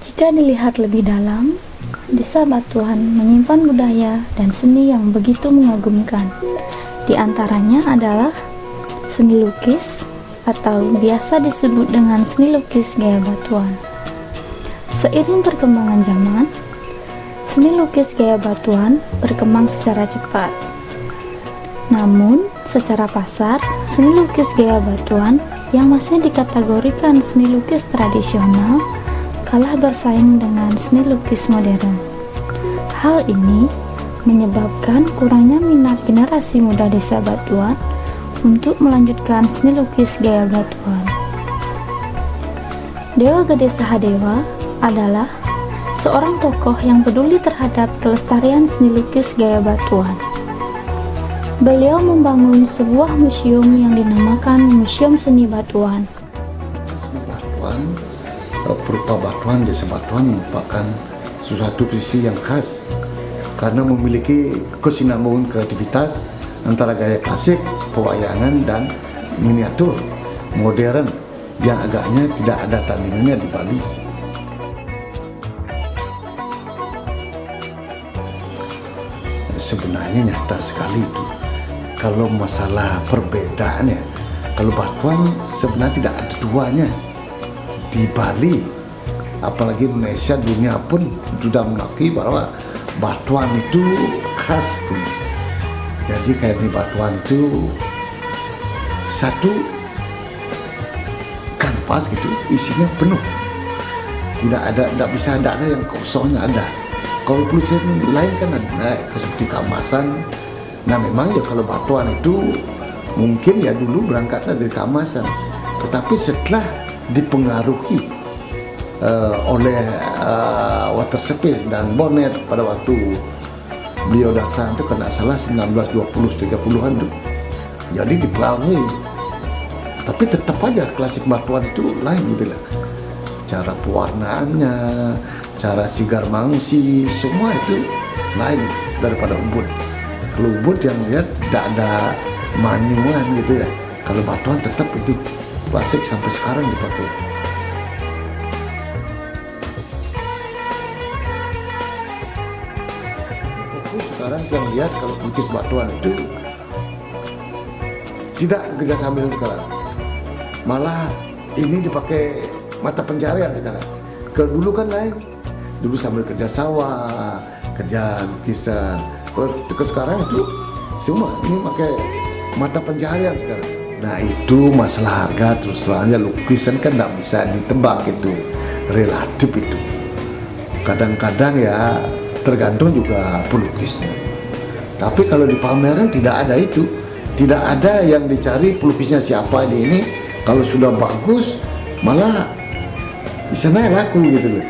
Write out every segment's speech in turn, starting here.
Jika dilihat lebih dalam, Desa Batuan menyimpan budaya dan seni yang begitu mengagumkan. Di antaranya adalah seni lukis atau biasa disebut dengan seni lukis gaya Batuan. Seiring perkembangan zaman, seni lukis gaya Batuan berkembang secara cepat. Namun, secara pasar, seni lukis gaya Batuan yang masih dikategorikan seni lukis tradisional kalah bersaing dengan seni lukis modern. Hal ini menyebabkan kurangnya minat generasi muda Desa Batuan untuk melanjutkan seni lukis gaya Batuan. Dewa Gede Sahadewa adalah seorang tokoh yang peduli terhadap kelestarian seni lukis gaya Batuan. Beliau membangun sebuah museum yang dinamakan Museum Seni Batuan. Seni Batuan berupa batuan Desa Batuan merupakan suatu visi yang khas karena memiliki kesinambungan kreativitas antara gaya klasik, pewayangan, dan miniatur modern yang agaknya tidak ada tandingannya di Bali. Sebenarnya nyata sekali itu. Kalau masalah perbedaannya, kalau Batuan sebenarnya tidak ada duanya. Di Bali, apalagi Indonesia, dunia pun sudah mengakui bahwa Batuan itu khas. Jadi kayak di Batuan itu satu kanvas gitu, isinya penuh. Tidak bisa ada yang kosongnya ada. Kalau lukisan lain kan ada seperti keemasan. Nah memang ya kalau Batuan itu mungkin ya dulu berangkatnya dari keemasan, tetapi setelah dipengaruhi oleh Waterspace dan Bonnet pada waktu beliau datang itu kena salah 1920-30an tuh, jadi dipengaruhi, tapi tetap aja klasik Batuan itu lain gitu lah, cara pewarnaannya, cara sigar mangsi, semua itu lain daripada Ubud. Kalau Ubud yang lihat tidak ada manyuan gitu ya, kalau Batuan tetap itu klasik sampai sekarang dipakai. Sekarang yang lihat kalau lukis Batuan itu tidak kerja sambil sekarang, malah ini dipakai mata pencarian sekarang. Kalau dulu kan lain, dulu sambil kerja sawah, kerja lukisan. Kalau sekarang itu semua ini pakai mata pencarian sekarang. Nah itu masalah harga, terus terangnya lukisan kan tidak bisa ditebak, itu relatif itu. Kadang-kadang ya tergantung juga pelukisnya. Tapi kalau di pameran tidak ada itu, tidak ada yang dicari pelukisnya siapa ini. Kalau sudah bagus malah di sana laku gitu loh.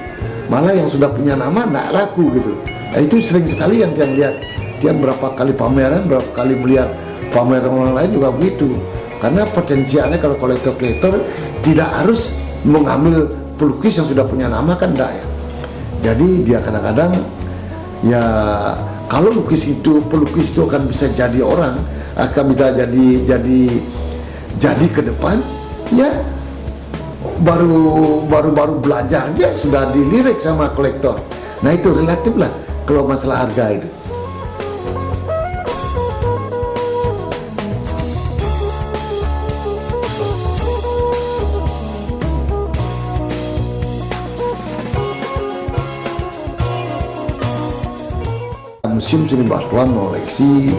Malah yang sudah punya nama tidak laku gitu. Nah, itu sering sekali yang dia lihat. Dia berapa kali pameran, berapa kali melihat pameran orang lain juga begitu. Karena potensialnya kalau kolektor-kolektor tidak harus mengambil pelukis yang sudah punya nama kan enggak ya. Jadi dia kadang-kadang ya kalau pelukis itu akan bisa jadi orang, akan bisa jadi ke depan ya baru belajar aja sudah dilirik sama kolektor. Nah itu relatif lah kalau masalah harga itu. Museum Seni Batuan mengoleksi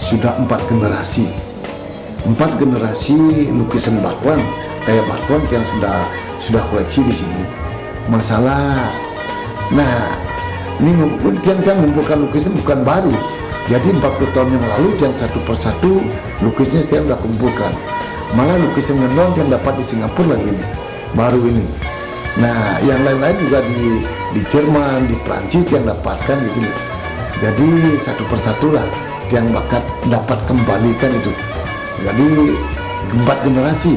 sudah 4 generasi lukisan batuan, kayak batuan yang sudah koleksi di sini. Masalah, nah ini tiang-tiang mengumpulkan lukisan bukan baru. Jadi 40 tahun yang lalu yang satu persatu lukisnya saya sudah kumpulkan. Malah lukisan ngendong yang dapat di Singapura lagi nih, baru ini. Nah, yang lain-lain juga di Jerman, di Prancis yang dapatkan gitu. Jadi satu persatu lah yang dapat kembalikan itu. Jadi 4 generasi.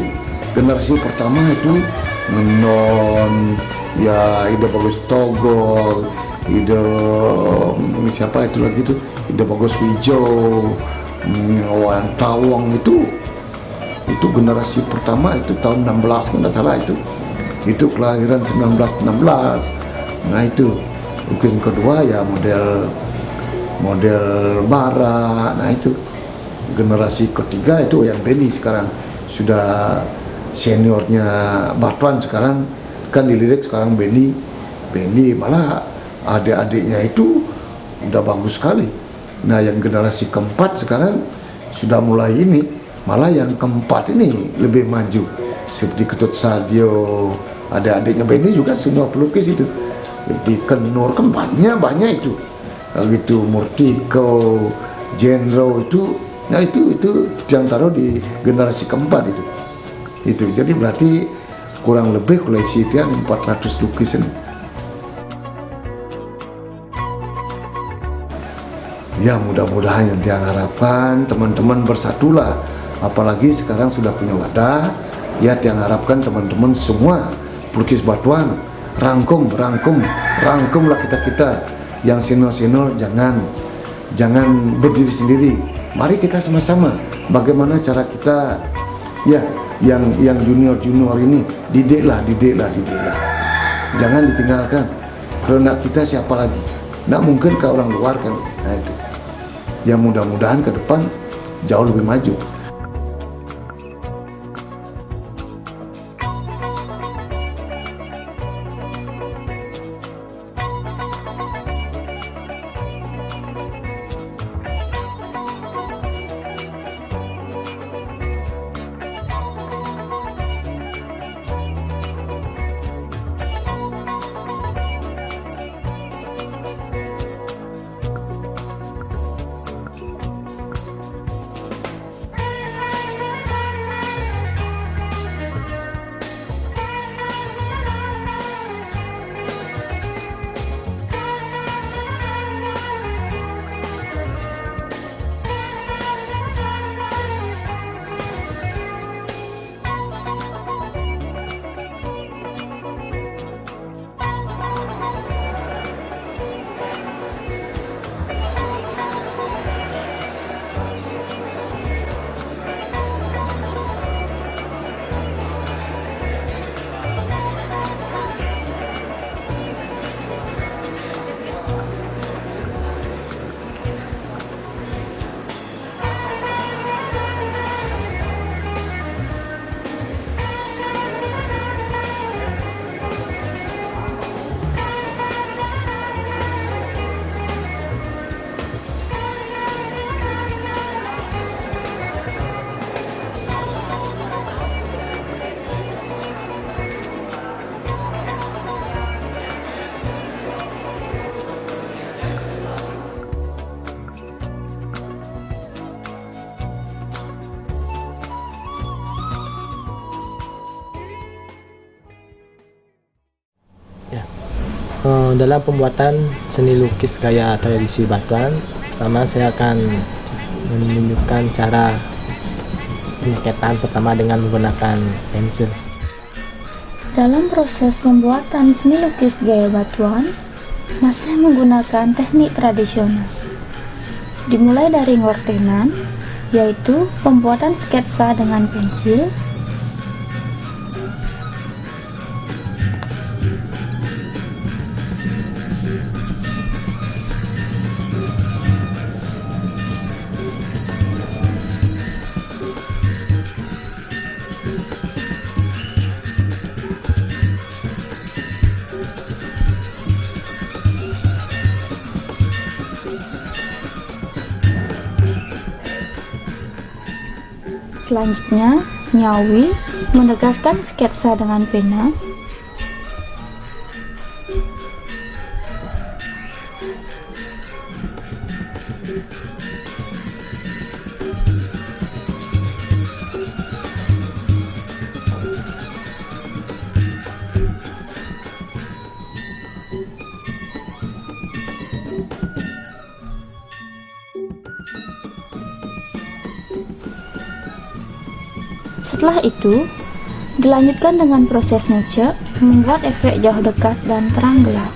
Generasi pertama itu ngendong, ya Ida Bagus Togol, Ida siapa itu lagi tuh, Ida Bagus Wijo, Wan Tawong itu generasi pertama itu tahun 16 kalau tidak salah itu kelahiran 1916. Nah itu lukisan kedua ya model barat. Nah itu generasi ketiga itu yang Beni sekarang sudah seniornya batuan, sekarang kan dilirik sekarang Beni malah adik-adiknya itu udah bagus sekali. Nah yang generasi keempat sekarang sudah mulai ini, malah yang keempat ini lebih maju seperti Ketut Sadio, adik-adiknya Beni juga semua pelukis itu. Di Kenur kan banyak itu, gitu Murtiko, Jenro itu. Nah itu yang taruh di generasi keempat itu. Jadi berarti kurang lebih koleksi itu 400 lukisan. Ya mudah-mudahan yang diharapkan teman-teman bersatulah, apalagi sekarang sudah punya wadah. Ya yang harapkan teman-teman semua pelukis batuan rangkumlah kita yang senior jangan berdiri sendiri. Mari kita sama-sama bagaimana cara kita ya yang junior ini didiklah. Jangan ditinggalkan. Karena kita siapa lagi? Nggak mungkin ke orang luar kan. Nah itu. Ya mudah-mudahan ke depan jauh lebih maju. Dalam pembuatan seni lukis gaya tradisi batuan, pertama saya akan menunjukkan cara penyeketan pertama dengan menggunakan pensil. Dalam proses pembuatan seni lukis gaya batuan masih menggunakan teknik tradisional. Dimulai dari ngortenan, yaitu pembuatan sketsa dengan pensil, Selanjutnya, Nyawi menegaskan sketsa dengan pena. Setelah itu, dilanjutkan dengan proses ngucek, membuat efek jauh dekat dan terang gelap.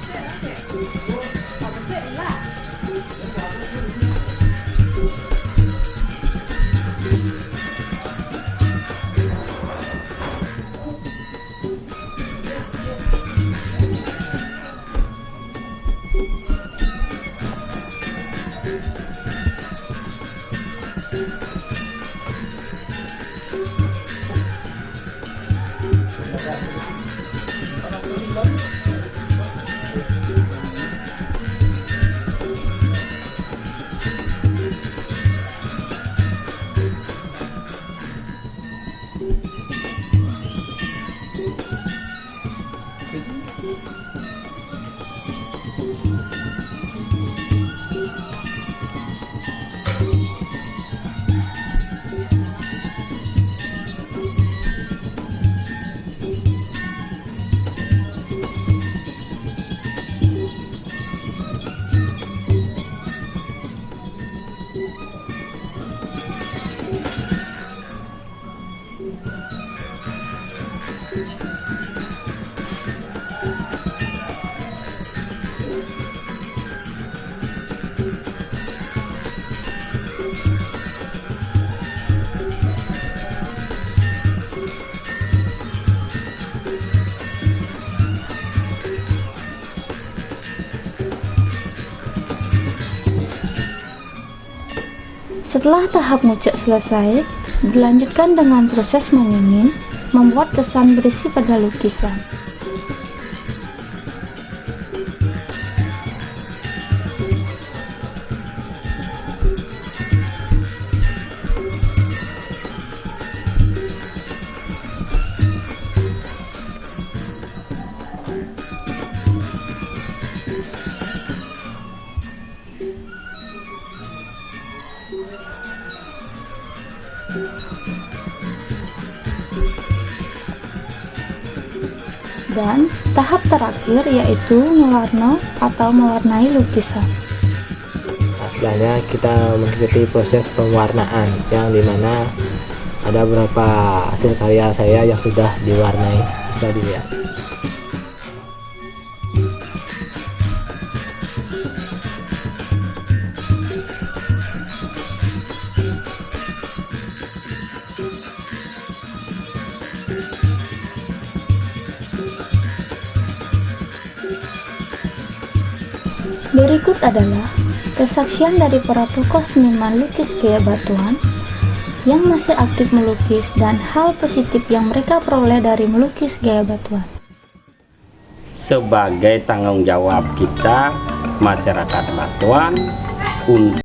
Setelah tahap ngucek selesai, dilanjutkan dengan proses menyunin, membuat kesan berisi pada lukisan. Dan tahap terakhir yaitu mewarna atau mewarnai lukisan. Selanjutnya kita mengikuti proses pewarnaan yang dimana ada beberapa hasil karya saya yang sudah diwarnai, bisa dilihat. Berikut adalah kesaksian dari para tokoh seniman lukis gaya batuan yang masih aktif melukis dan hal positif yang mereka peroleh dari melukis gaya batuan. Sebagai tanggung jawab kita masyarakat Batuan untuk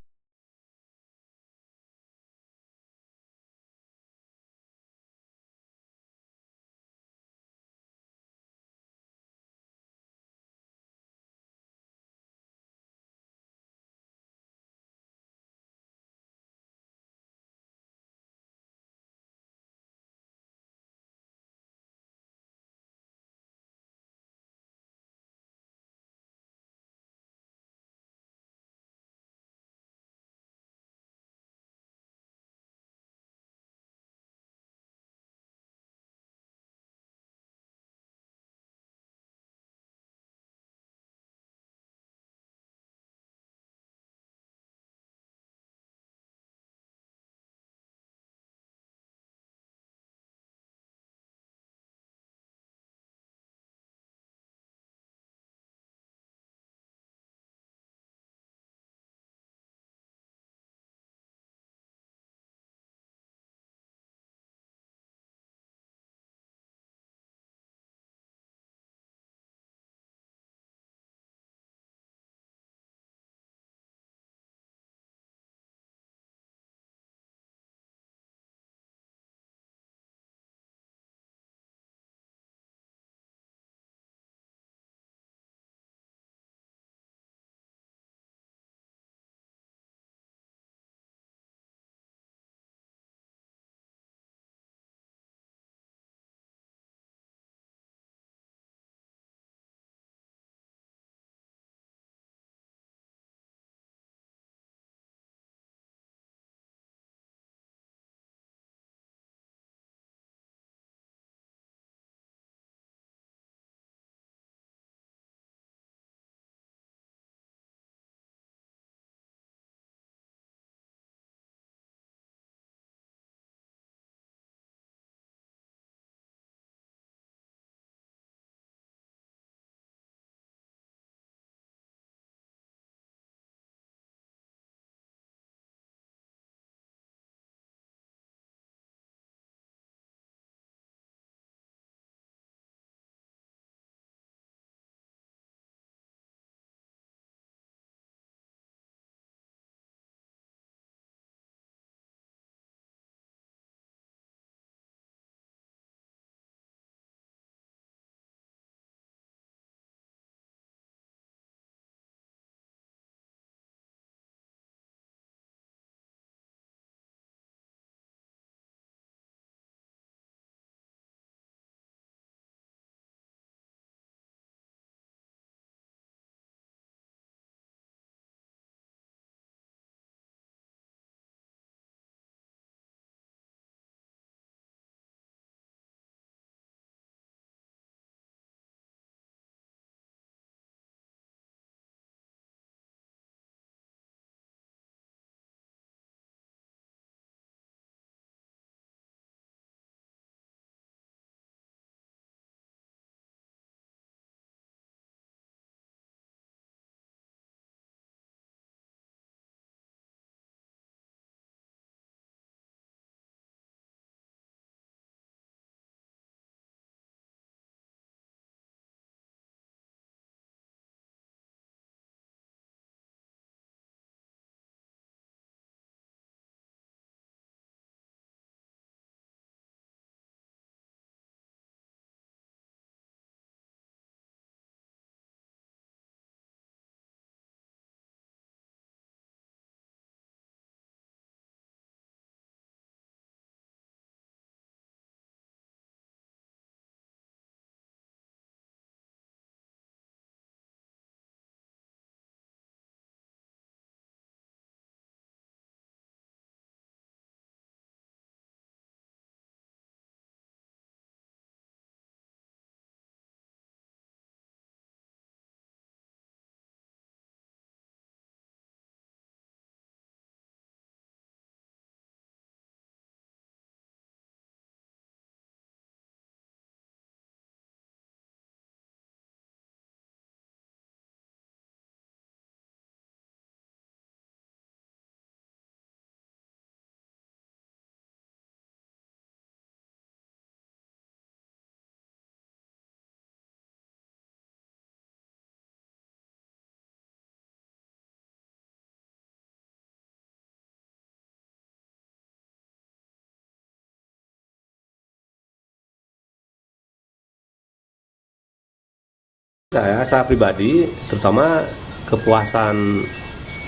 Saya pribadi, terutama kepuasan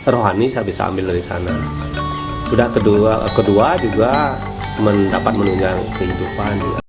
rohani saya bisa ambil dari sana. Udah kedua juga mendapat menunjang kehidupan juga.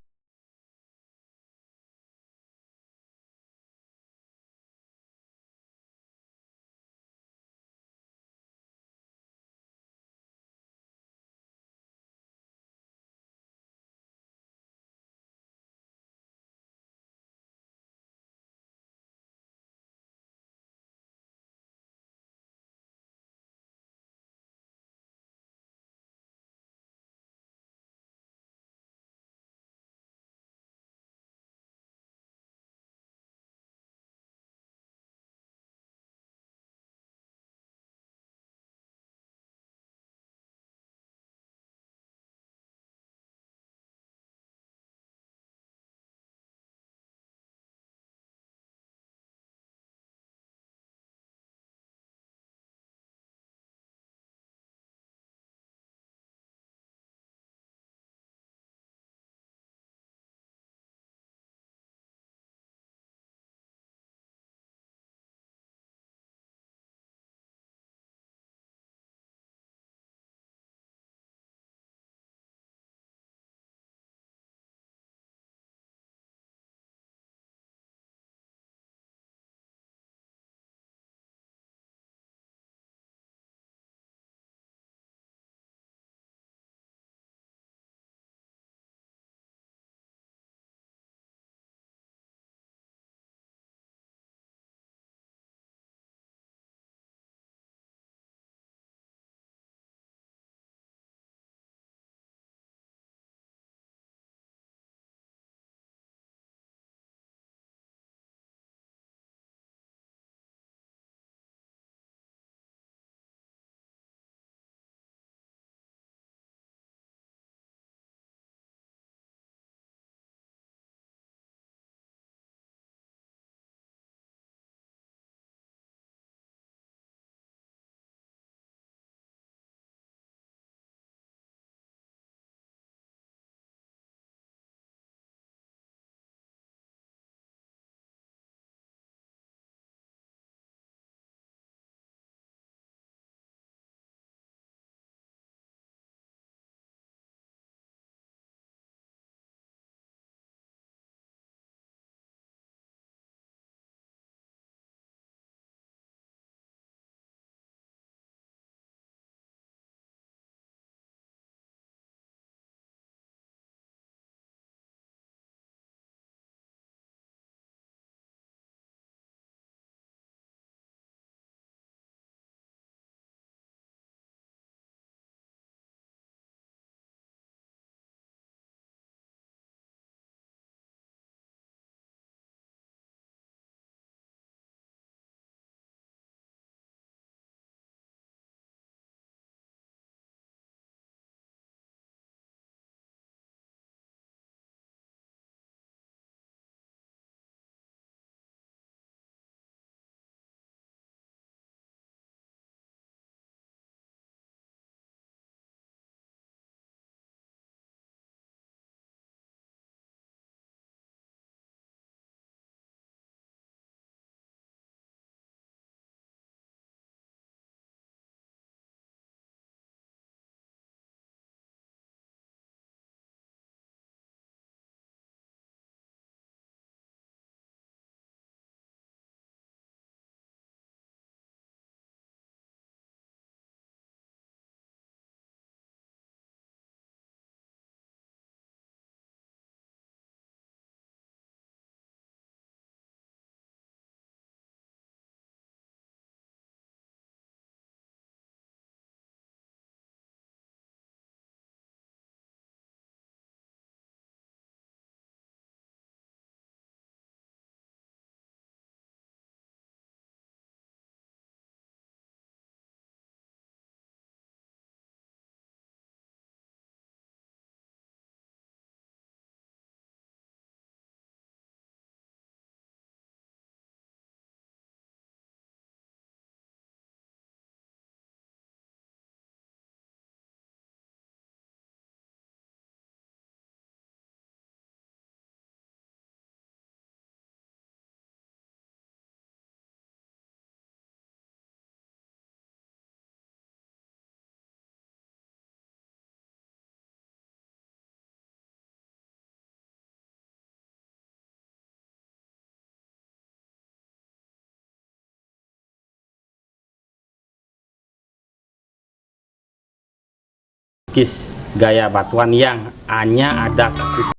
lukis gaya batuan yang hanya ada satu